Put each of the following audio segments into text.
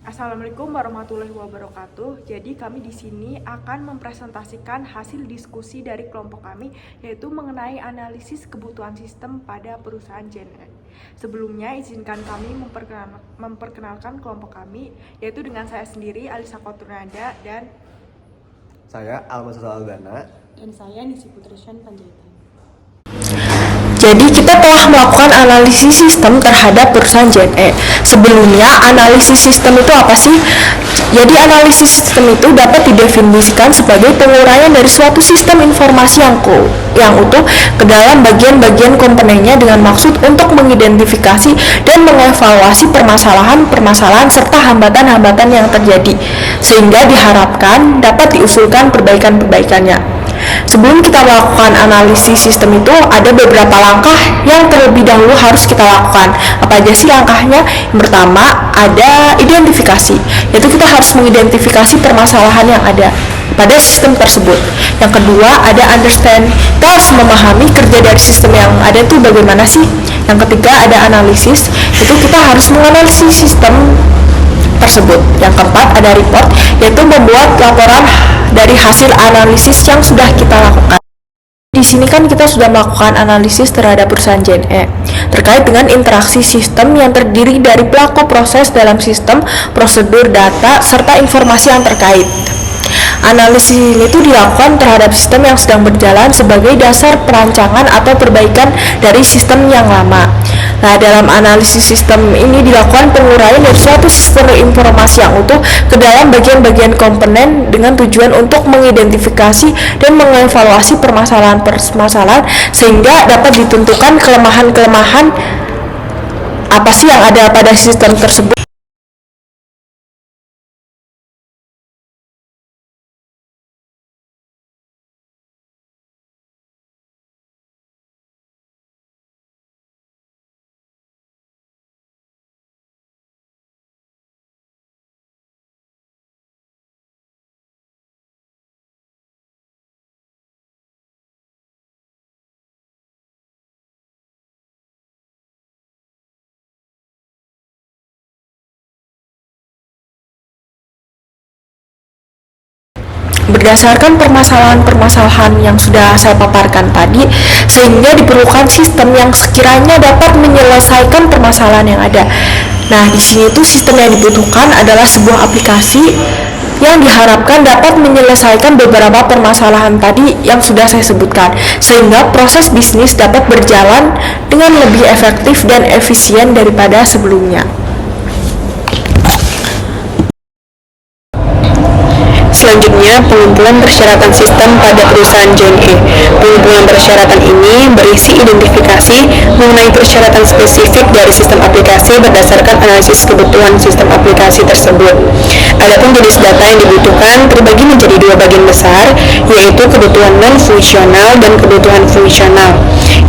Assalamualaikum warahmatullahi wabarakatuh. Jadi kami di sini akan mempresentasikan hasil diskusi dari kelompok kami, yaitu mengenai analisis kebutuhan sistem pada perusahaan JNE. Sebelumnya izinkan kami memperkenalkan kelompok kami, yaitu dengan saya sendiri Alisa Koturnada dan saya Almasud Aldana dan saya Nisi Putrisyan Panjaitan. Jadi kita telah melakukan analisis sistem terhadap perusahaan JNE. Sebelumnya, analisis sistem itu apa sih? Jadi analisis sistem itu dapat didefinisikan sebagai penguraian dari suatu sistem informasi yang utuh ke dalam bagian-bagian komponennya dengan maksud untuk mengidentifikasi dan mengevaluasi permasalahan serta hambatan-hambatan yang terjadi, sehingga diharapkan dapat diusulkan perbaikan-perbaikannya. Sebelum kita melakukan analisis sistem itu, ada beberapa langkah yang terlebih dahulu harus kita lakukan. Apa aja sih langkahnya? Yang pertama, ada identifikasi, yaitu kita harus mengidentifikasi permasalahan yang ada pada sistem tersebut. Yang kedua, ada understand, kita harus memahami kerja dari sistem yang ada itu bagaimana sih. Yang ketiga, ada analisis, itu kita harus menganalisis sistem tersebut. Yang keempat, ada report, yaitu membuat laporan dari hasil analisis yang sudah kita lakukan. Di sini kan kita sudah melakukan analisis terhadap perusahaan JNE terkait dengan interaksi sistem yang terdiri dari pelaku proses dalam sistem, prosedur, data, serta informasi yang terkait. Analisis ini dilakukan terhadap sistem yang sedang berjalan sebagai dasar perancangan atau perbaikan dari sistem yang lama. Nah, dalam analisis sistem ini dilakukan penguraian dari suatu sistem informasi yang utuh ke dalam bagian-bagian komponen dengan tujuan untuk mengidentifikasi dan mengevaluasi permasalahan-permasalahan sehingga dapat ditentukan kelemahan-kelemahan apa sih yang ada pada sistem tersebut. Berdasarkan permasalahan-permasalahan yang sudah saya paparkan tadi, sehingga diperlukan sistem yang sekiranya dapat menyelesaikan permasalahan yang ada. Nah, di sini tuh sistem yang dibutuhkan adalah sebuah aplikasi yang diharapkan dapat menyelesaikan beberapa permasalahan tadi yang sudah saya sebutkan, sehingga proses bisnis dapat berjalan dengan lebih efektif dan efisien daripada sebelumnya. Selanjutnya, pengumpulan persyaratan sistem pada perusahaan JNE. Pengumpulan persyaratan ini berisi identifikasi mengenai persyaratan spesifik dari sistem aplikasi berdasarkan analisis kebutuhan sistem aplikasi tersebut. Adapun jenis data yang dibutuhkan terbagi menjadi dua bagian besar, yaitu kebutuhan non-fungsional dan kebutuhan fungsional.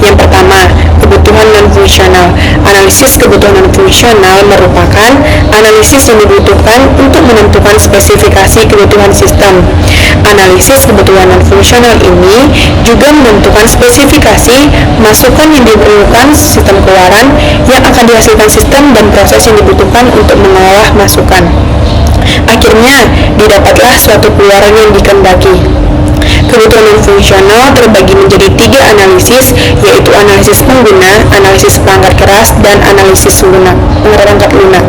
Yang pertama, kebutuhan non-fungsional. Analisis kebutuhan non-fungsional merupakan analisis yang dibutuhkan untuk menentukan spesifikasi kebutuhan sistem. Analisis kebutuhan non-fungsional ini juga menentukan spesifikasi masukan yang diperlukan sistem keluaran yang akan dihasilkan sistem dan proses yang dibutuhkan untuk mengolah masukan. Akhirnya, didapatlah suatu keluaran yang dikehendaki. Kebutuhan non-fungsional terbagi menjadi tiga analisis, yaitu analisis pengguna, analisis perangkat keras, dan analisis perangkat lunak.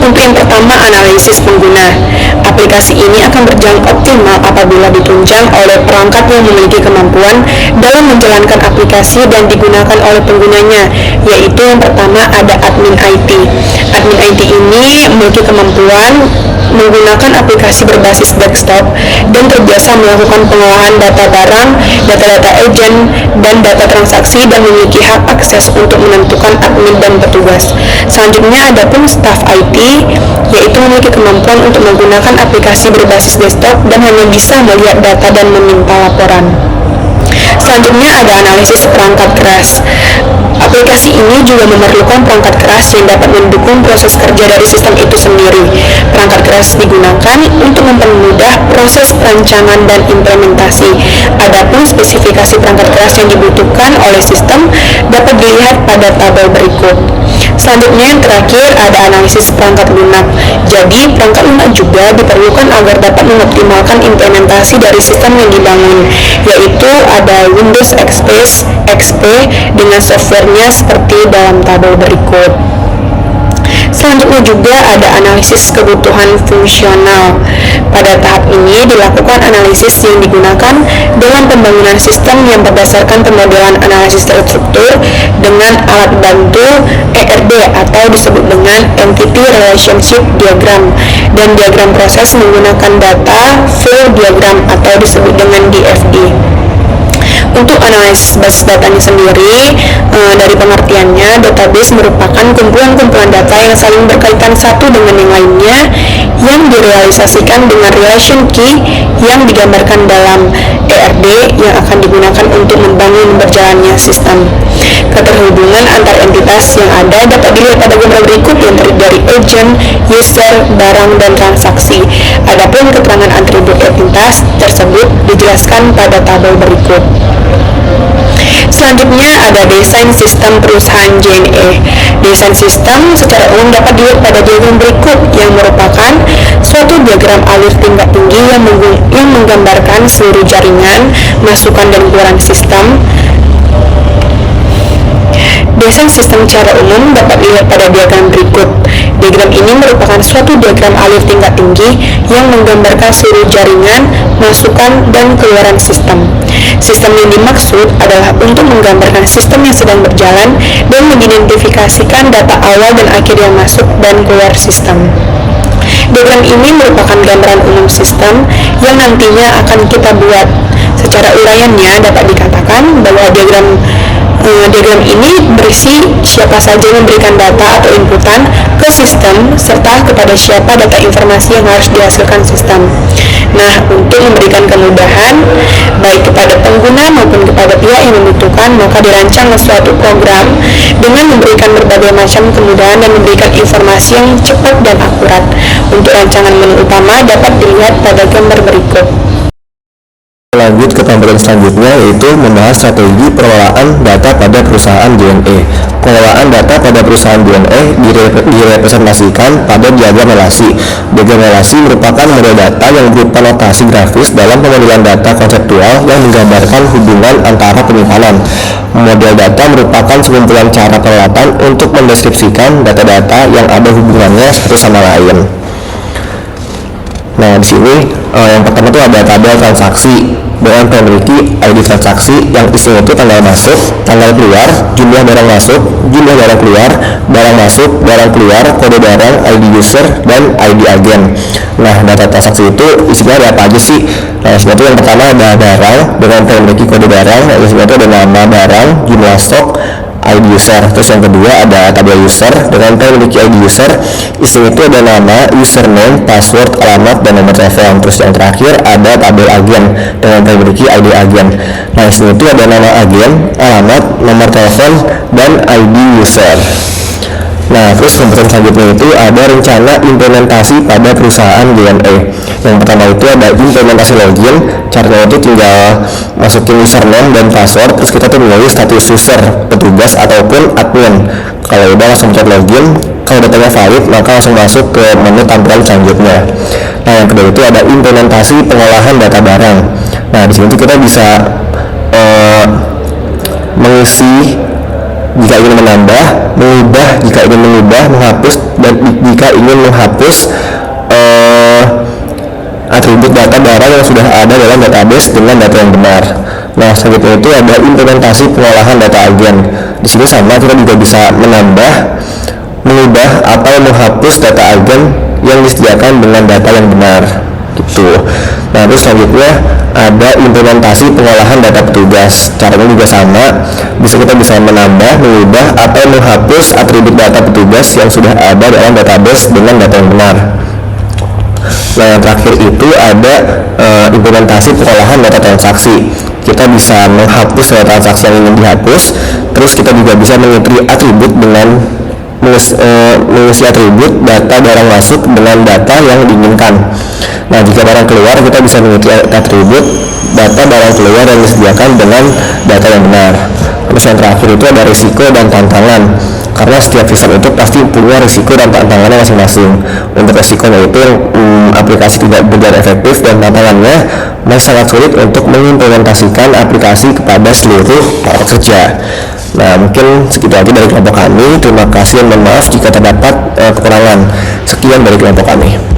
Untuk yang pertama, analisis pengguna. Aplikasi ini akan berjalan optimal apabila ditunjang oleh perangkat yang memiliki kemampuan dalam menjalankan aplikasi dan digunakan oleh penggunanya, yaitu yang pertama ada admin IT. Admin IT ini memiliki kemampuan menggunakan aplikasi berbasis desktop dan terbiasa melakukan pengolahan data barang, data-data agent, dan data transaksi dan memiliki hak akses untuk menentukan admin dan petugas. Selanjutnya ada pun staff IT, yaitu memiliki kemampuan untuk menggunakan aplikasi berbasis desktop dan hanya bisa melihat data dan meminta laporan. Selanjutnya ada analisis perangkat keras. Aplikasi ini juga memerlukan perangkat keras yang dapat mendukung proses kerja dari sistem itu sendiri. Perangkat keras digunakan untuk mempermudah proses perancangan dan implementasi. Adapun spesifikasi perangkat keras yang dibutuhkan oleh sistem dapat dilihat pada tabel berikut. Selanjutnya yang terakhir ada analisis perangkat lunak. Jadi perangkat lunak juga diperlukan agar dapat mengoptimalkan implementasi dari sistem yang dibangun, yaitu ada Windows XP dengan softwarenya seperti dalam tabel berikut. Selanjutnya juga ada analisis kebutuhan fungsional. Pada tahap ini dilakukan analisis yang digunakan dalam pembangunan sistem yang berdasarkan pemodelan analisis struktur dengan alat bantu ERD atau disebut dengan Entity Relationship Diagram, dan diagram proses menggunakan data flow diagram atau disebut dengan DFD. Untuk analisis basis datanya sendiri, dari pengertiannya, database merupakan kumpulan-kumpulan data yang saling berkaitan satu dengan yang lainnya, yang direalisasikan dengan relation key yang digambarkan dalam ERD yang akan digunakan untuk membangun berjalannya sistem. Keterhubungan antar entitas yang ada dapat dilihat pada gambar berikut yang terdiri dari agent, user, barang, dan transaksi. Adapun keterangan atribut entitas tersebut dijelaskan pada tabel berikut. Selanjutnya ada desain sistem perusahaan JNE. Desain sistem secara umum dapat dilihat pada diagram berikut yang merupakan suatu diagram alir tingkat tinggi yang menggambarkan seluruh jaringan, masukan dan keluaran sistem. Desain sistem secara umum dapat dilihat pada diagram berikut. Diagram ini merupakan suatu diagram alir tingkat tinggi yang menggambarkan seluruh jaringan, masukan, dan keluaran sistem. Sistem yang dimaksud adalah untuk menggambarkan sistem yang sedang berjalan dan mengidentifikasikan data awal dan akhir yang masuk dan keluar sistem. Diagram ini merupakan gambaran umum sistem yang nantinya akan kita buat. Secara uraiannya dapat dikatakan bahwa diagram ini berisi siapa saja yang memberikan data atau inputan ke sistem serta kepada siapa data informasi yang harus dihasilkan sistem. Nah, untuk memberikan kemudahan baik kepada pengguna maupun kepada pihak yang membutuhkan, maka dirancang suatu program dengan memberikan berbagai macam kemudahan dan memberikan informasi yang cepat dan akurat. Untuk rancangan menu utama dapat dilihat pada gambar berikut. Lanjut ke tampilan selanjutnya, yaitu membahas strategi pengelolaan data pada perusahaan JNE. Pengelolaan data pada perusahaan JNE direpresentasikan pada diagram relasi. Diagram relasi merupakan model data yang berupa notasi grafis dalam pemodelan data konseptual yang menggambarkan hubungan antara penyimpanan. Model data merupakan sekumpulan cara pengelolaan untuk mendeskripsikan data-data yang ada hubungannya satu sama lain. Nah, di sini yang pertama itu ada tabel transaksi dengan memiliki ID transaksi yang isinya itu tanggal masuk, tanggal keluar, jumlah barang masuk, jumlah barang keluar, barang masuk, barang keluar, kode barang, ID user, dan ID agen. Nah, data transaksi itu isinya ada apa aja sih? Nah, isinya itu yang pertama ada barang dengan memiliki kode barang, isinya itu ada nama barang, jumlah stok, ID user. Terus yang kedua ada tabel user dengan memiliki ID user, isinya itu ada nama, username, password, alamat, dan nomor telepon. Terus yang terakhir ada tabel agen dengan memiliki ID agen. Nah, isinya itu ada nama agen, alamat, nomor telepon, dan ID user. Nah, terus komponen selanjutnya itu ada rencana implementasi pada perusahaan JNE. Yang pertama itu ada implementasi login. Caranya itu tinggal masukin username dan password, terus kita tuh memilih status user, petugas ataupun admin. Kalau udah langsung pencet login, kalau datanya valid maka langsung masuk ke menu tampilan selanjutnya. Nah, yang kedua itu ada implementasi pengolahan data barang. Nah, di sini tuh kita bisa mengisi jika ingin menambah, mengubah jika ingin mengubah, menghapus, dan jika ingin menghapus atribut data barang yang sudah ada dalam database dengan data yang benar. Nah, selanjutnya itu ada implementasi pengolahan data agen. Di sini sama, kita juga bisa menambah, mengubah atau menghapus data agen yang disediakan dengan data yang benar. Gitu. Nah, terus selanjutnya ada implementasi pengolahan data petugas. Caranya juga sama, kita bisa menambah, mengubah atau menghapus atribut data petugas yang sudah ada dalam database dengan data yang benar. Nah, yang terakhir itu ada implementasi pengolahan data transaksi. Kita bisa menghapus data transaksi yang ingin dihapus. Terus kita juga bisa mengisi atribut dengan mengisi atribut data barang masuk dengan data yang diinginkan. Nah, jika barang keluar, kita bisa mengisi atribut data barang keluar yang disediakan dengan data yang benar. Terus yang terakhir itu ada risiko dan tantangan. karena setiap sistem itu pasti punya risiko dan tantangannya masing-masing. Untuk risikonya itu aplikasi tidak berjalan efektif, dan tantangannya masih sangat sulit untuk mengimplementasikan aplikasi kepada seluruh para pekerja. Nah, mungkin segitu aja dari kelompok kami. Terima kasih dan mohon maaf jika terdapat kekurangan. Sekian dari kelompok kami.